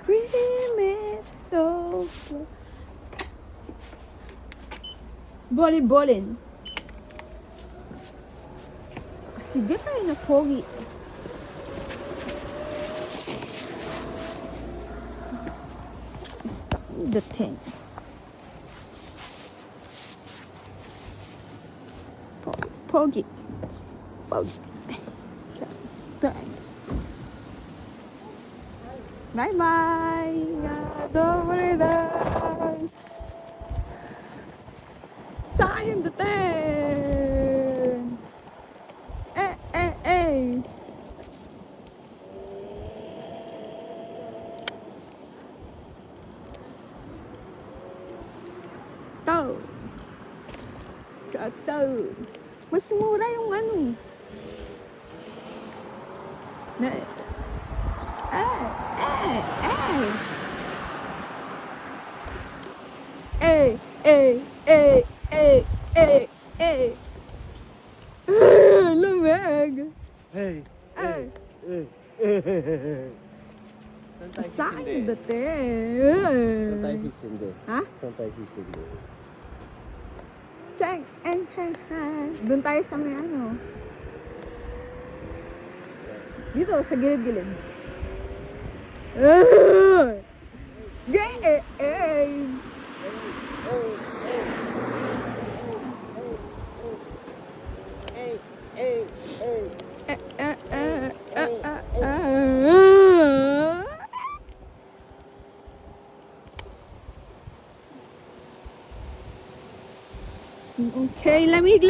dream it so slow. Bolin. Sige tayo na pogi. Stop the thing. Pogi. Bye-bye. Dobre dan. Sayang dating. Tao. Mas mura yung ano. Na, Lamig. Hey. Saan dati? Saan tayo sisindi? Ha? Saan tayo sisindi? Check. Doon tayo sa may ano. Dito, sa gilid-gilid. Okay, lamig!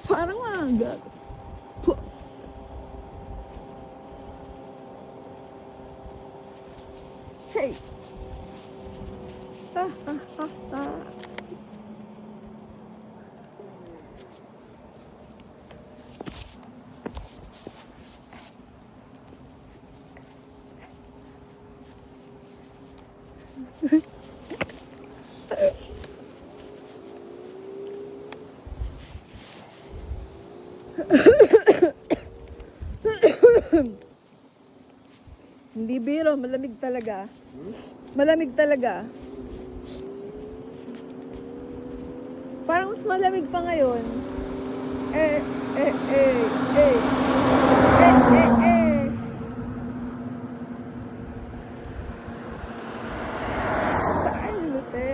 Parang agad. Hey! Hindi biro, malamig talaga. Malamig talaga. Parang mas malamig pa ngayon. Saan lute?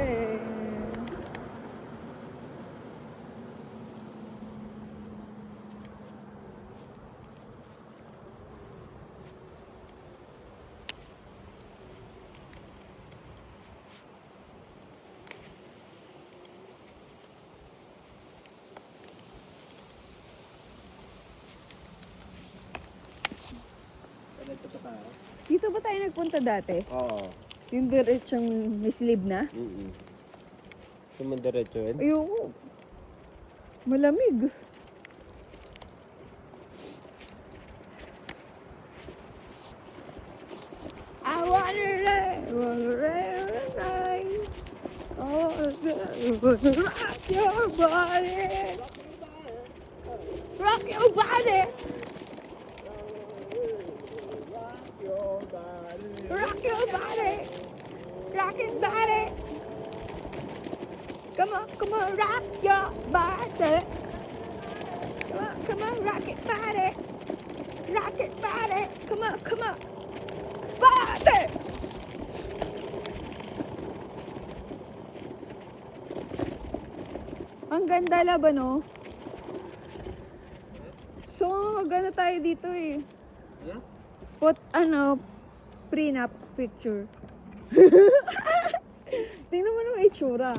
Dito ba tayo nagpunta dati? Oo. Yung diretsong mislib na? Sumundiretso yun? Ayoko. Malamig. I wanna ride the night. Oh, rock your body. Rock your body. Rock your body. Rock your body. Come on, rock your body. Come on, rock it body. Rock it body. Come on. Body. Ang ganda laban, no? So, maganda tayo dito eh. Yeah? Put, prenup picture. Tingnan mo naman itsura.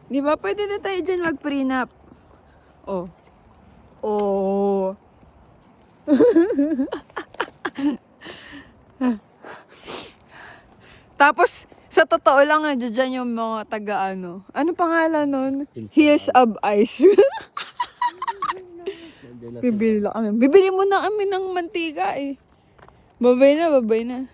Di ba pwede na tayo dyan mag-prenup? Oh. Tapos, sa totoo lang, dyan yung mga taga-ano. Ano pangalan nun? Hills of Ice. Bibili mo na kami ng mantika eh. Babay na.